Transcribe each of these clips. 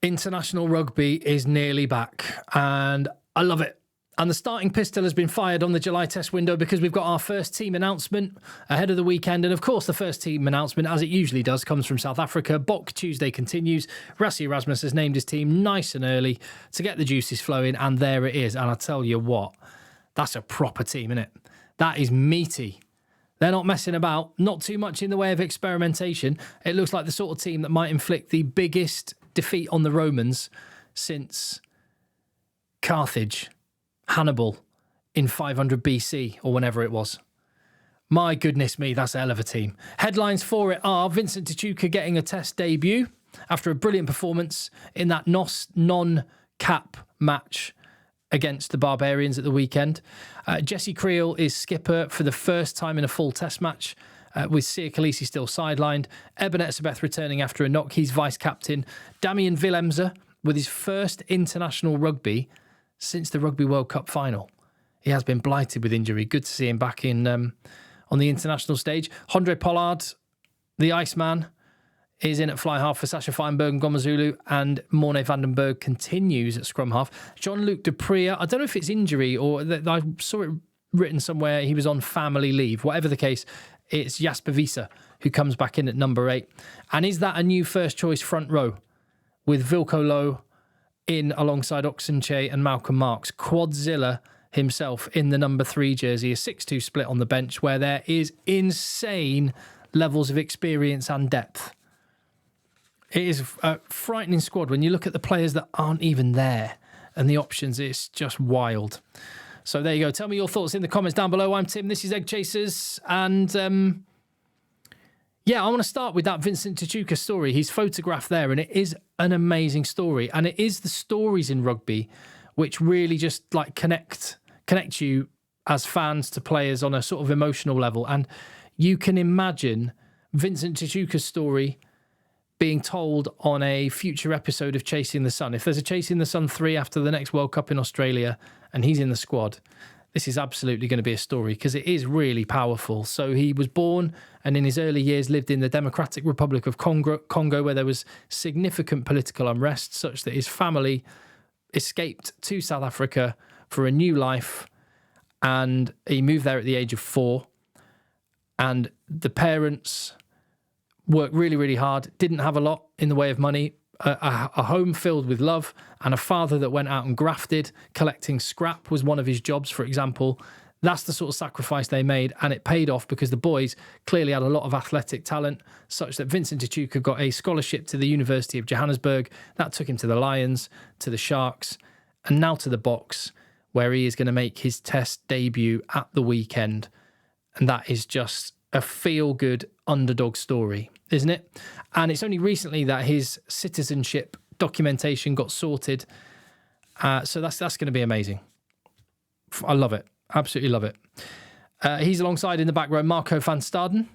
International rugby is nearly back, and I love it. And the starting pistol has been fired on the July test window because we've got our first team announcement ahead of the weekend. And of course, the first team announcement, as it usually does, comes from South Africa. Bok Tuesday continues. Rassie Erasmus has named his team nice and early to get the juices flowing. And there it is. And I tell you what, that's a proper team, isn't it? That is meaty. They're not messing about, not too much in the way of experimentation. It looks like the sort of team that might inflict the biggest defeat on the Romans since Carthage. Hannibal in 500 BC or whenever it was. My goodness me, that's a hell of a team. Headlines for it are Vincent Tshituka getting a test debut after a brilliant performance in that non-cap match against the Barbarians at the weekend. Jesse Creel is skipper for the first time in a full test match, with Siya Kolisi still sidelined. Eben Etzebeth returning after a knock. He's vice-captain. Damian Willemse with his first international rugby since the Rugby World Cup final. He has been blighted with injury. Good to see him back in on the international stage. Hondre Pollard, the Iceman, is in at fly half for Sasha Feinberg and Gomazulu, and Morne van den Berg continues at scrum half. Jean-Luc Dupria, I don't know if it's injury or I saw it written somewhere he was on family leave. Whatever the case, it's Jasper Wiese who comes back in at number 8. And is that a new first choice front row with Wilco Low in alongside Oxenche and Malcolm Marks? Quadzilla himself in the number 3 jersey, a 6-2 split on the bench where there is insane levels of experience and depth. It is a frightening squad when you look at the players that aren't even there and the options. It's just wild. So there you go. Tell me your thoughts in the comments down below. I'm Tim. This is Egg Chasers. And yeah, I want to start with that Vincent Tshituka story. He's photographed there, and it is an amazing story. And it is the stories in rugby which really just like connect you as fans to players on a sort of emotional level. And you can imagine Vincent Tshituka's story being told on a future episode of Chasing the Sun. If there's a Chasing the Sun 3 after the next World Cup in Australia and he's in the squad, this is absolutely going to be a story because it is really powerful. So he was born and in his early years lived in the Democratic Republic of Congo, where there was significant political unrest such that his family escaped to South Africa for a new life, and he moved there at the age of 4. And the parents worked really, really hard, didn't have a lot in the way of money, a home filled with love, and a father that went out and grafted. Collecting scrap was one of his jobs, for example. That's the sort of sacrifice they made, and it paid off because the boys clearly had a lot of athletic talent, such that Vincent Tshituka got a scholarship to the University of Johannesburg. That took him to the Lions, to the Sharks, and now to the Boks, where he is going to make his test debut at the weekend. And that is just a feel-good underdog story, isn't it? And it's only recently that his citizenship documentation got sorted. So that's going to be amazing. I love it. Absolutely love it. He's alongside in the back row, Marco van Staden.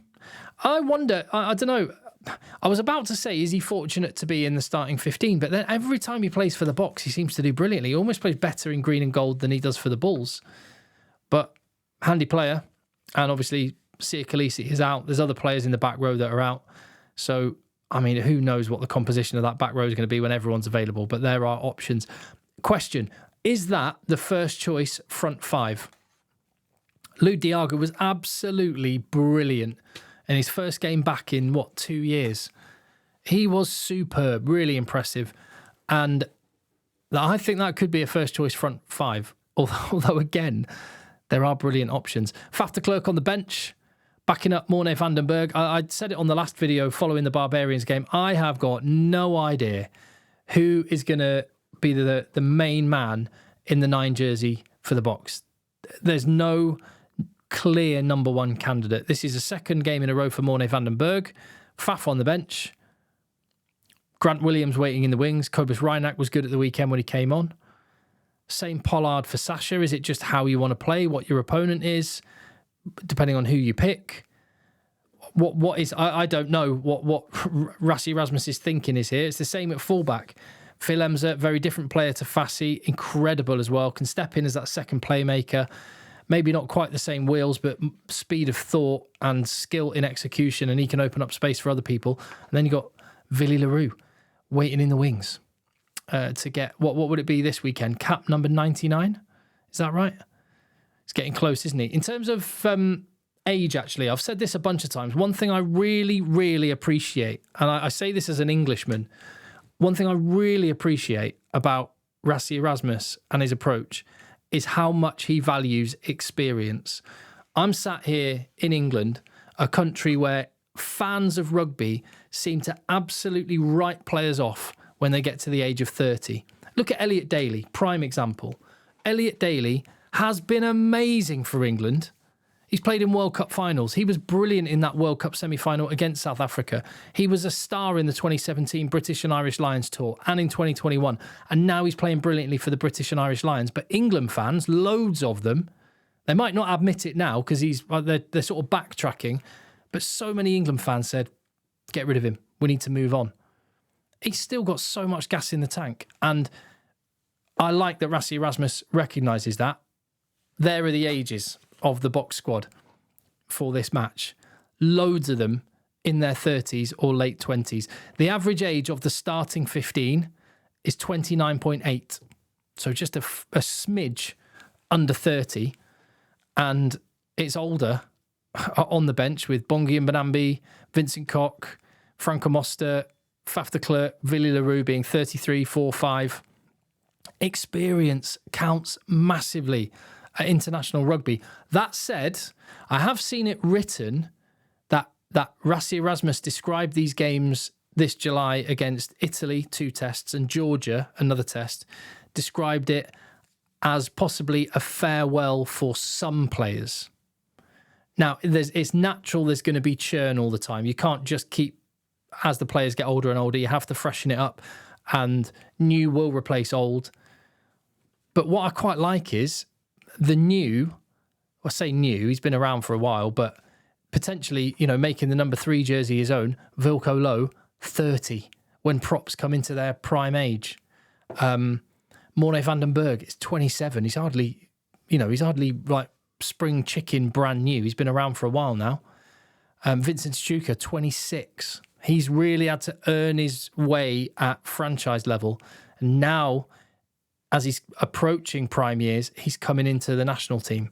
I wonder, I don't know, I was about to say, is he fortunate to be in the starting 15? But then every time he plays for the Boks, he seems to do brilliantly. He almost plays better in green and gold than he does for the Bulls. But handy player. And obviously, Siya Kolisi is out. There's other players in the back row that are out. So, I mean, who knows what the composition of that back row is going to be when everyone's available. But there are options. Question, is that the first choice front 5? Lou Diaga was absolutely brilliant in his first game back in, 2 years. He was superb, really impressive. And I think that could be a first choice front 5. Although again, there are brilliant options. Faf de Klerk on the bench, backing up Morne van den Berg. I said it on the last video following the Barbarians game. I have got no idea who is going to be the main man in the 9 jersey for the Boks. There's no clear number 1 candidate. This is a second game in a row for Morne van den Berg. Faf on the bench. Grant Williams waiting in the wings. Cobus Reinach was good at the weekend when he came on. Same Pollard for Sasha. Is it just how you want to play, what your opponent is, depending on who you pick? What is, I don't know what Rassie Erasmus' thinking is here. It's the same at fullback. Willemse, very different player to Fassi, incredible as well, can step in as that second playmaker. Maybe not quite the same wheels, but speed of thought and skill in execution, and he can open up space for other people. And then you got Willie Leroux waiting in the wings. to get, what would it be this weekend? Cap number 99? Is that right? It's getting close, isn't he? In terms of age, actually, I've said this a bunch of times. One thing I really, really appreciate, and I say this as an Englishman, one thing I really appreciate about Rassie Erasmus and his approach is how much he values experience. I'm sat here in England, a country where fans of rugby seem to absolutely write players off when they get to the age of 30. Look at Elliot Daly, prime example. Elliot Daly has been amazing for England. He's played in World Cup finals. He was brilliant in that World Cup semi-final against South Africa. He was a star in the 2017 British and Irish Lions tour and in 2021. And now he's playing brilliantly for the British and Irish Lions. But England fans, loads of them, they might not admit it now because they're sort of backtracking. But so many England fans said, get rid of him. We need to move on. He's still got so much gas in the tank. And I like that Rassie Erasmus recognises that. There are the ages of the box squad for this match. Loads of them in their 30s or late 20s. The average age of the starting 15 is 29.8. So just a smidge under 30. And it's older on the bench with Bongi and Benambi, Vincent Koch, Franco Moster, Faf de Klerk, Willy Leroux being 33, 4, 5. Experience counts massively at international rugby. That said, I have seen it written that Rassie Erasmus described these games this July against Italy, 2 tests, and Georgia, another test, described it as possibly a farewell for some players. Now, it's natural there's going to be churn all the time. You can't just keep, as the players get older and older, you have to freshen it up, and new will replace old. But what I quite like is the new, I say new, he's been around for a while, but potentially, making the number 3 jersey his own, Wilco Low, 30, when props come into their prime age. Morne van den Berg is 27. He's hardly like spring chicken brand new. He's been around for a while now. Vincent Tshituka, 26. He's really had to earn his way at franchise level. And now, as he's approaching prime years, he's coming into the national team.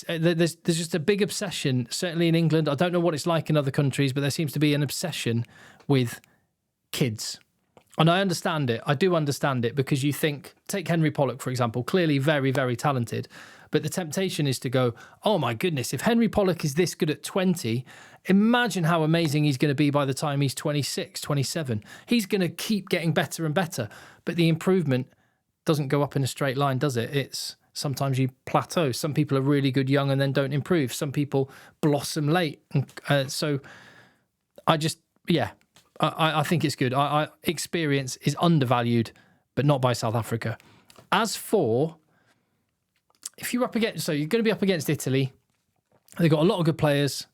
There's just a big obsession, certainly in England. I don't know what it's like in other countries, but there seems to be an obsession with kids. And I understand it. I do understand it, because you think, take Henry Pollock, for example, clearly very, very talented. But the temptation is to go, oh my goodness, if Henry Pollock is this good at 20, imagine how amazing he's going to be by the time he's 26, 27. He's going to keep getting better and better. But the improvement doesn't go up in a straight line, does it? It's sometimes you plateau. Some people are really good young and then don't improve. Some people blossom late. And so I think it's good. Experience is undervalued, but not by South Africa. As for, if you're up against, so you're going to be up against Italy. They've got a lot of good players.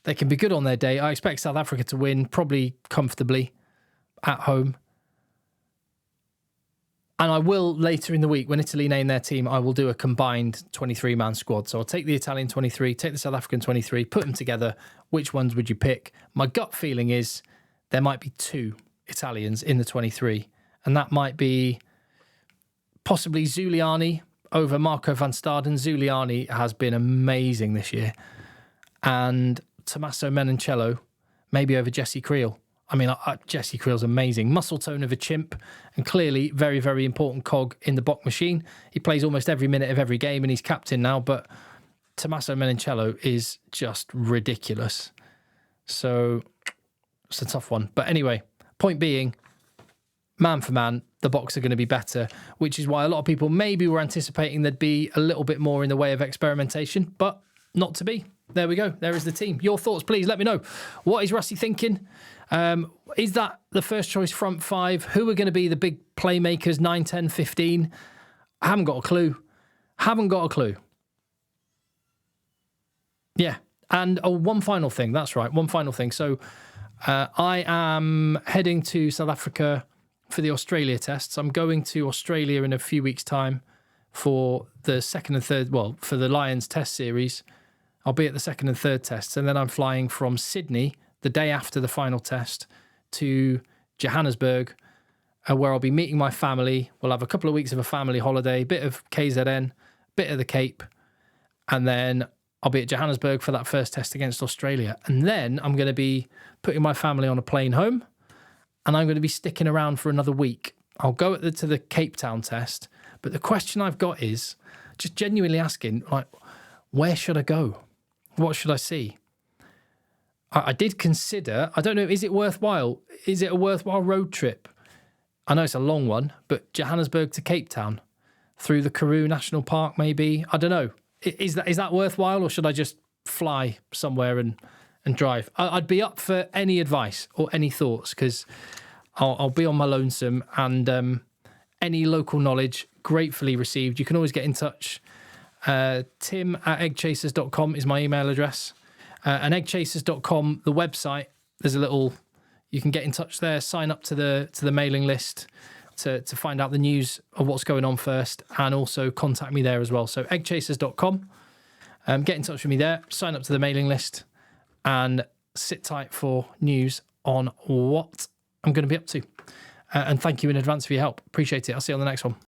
They can be good on their day. I expect South Africa to win, probably comfortably at home. And I will, later in the week, when Italy name their team, I will do a combined 23-man squad. So I'll take the Italian 23, take the South African 23, put them together. Which ones would you pick? My gut feeling is there might be 2 Italians in the 23. And that might be possibly Zuliani over Marco van Staden. Zuliani has been amazing this year. And Tommaso Menoncello maybe over Jesse Creel. I mean, Jesse Creel's amazing. Muscle tone of a chimp, and clearly very, very important cog in the Bok machine. He plays almost every minute of every game, and he's captain now, but Tommaso Menoncello is just ridiculous. So it's a tough one. But anyway, point being, man for man, the Boks are going to be better, which is why a lot of people maybe were anticipating there'd be a little bit more in the way of experimentation, but not to be. There we go. There is the team. Your thoughts, please. Let me know. What is Rassie thinking? Is that the first choice front 5? Who are going to be the big playmakers, 9, 10, 15? I haven't got a clue. Yeah. And one final thing. That's right. One final thing. So I am heading to South Africa for the Australia tests. I'm going to Australia in a few weeks' time for the second and third, for the Lions test series. I'll be at the second and third tests, and then I'm flying from Sydney the day after the final test to Johannesburg where I'll be meeting my family. We'll have a couple of weeks of a family holiday, bit of KZN, bit of the Cape, and then I'll be at Johannesburg for that first test against Australia. And then I'm going to be putting my family on a plane home, and I'm going to be sticking around for another week. I'll go to the Cape Town test, but the question I've got is just genuinely asking, like, where should I go? What should I see? I did consider, I don't know, is it worthwhile? Is it a worthwhile road trip? I know it's a long one, but Johannesburg to Cape Town through the Karoo National Park, maybe. I don't know. Is that worthwhile, or should I just fly somewhere and drive? I'd be up for any advice or any thoughts, because I'll be on my lonesome, and any local knowledge gratefully received. You can always get in touch. tim@eggchasers.com is my email address. And eggchasers.com, the website, there's a little, you can get in touch there, sign up to the mailing list to find out the news of what's going on first, and also contact me there as well. So eggchasers.com, get in touch with me there, sign up to the mailing list, and sit tight for news on what I'm going to be up to. And thank you in advance for your help. Appreciate it. I'll see you on the next one.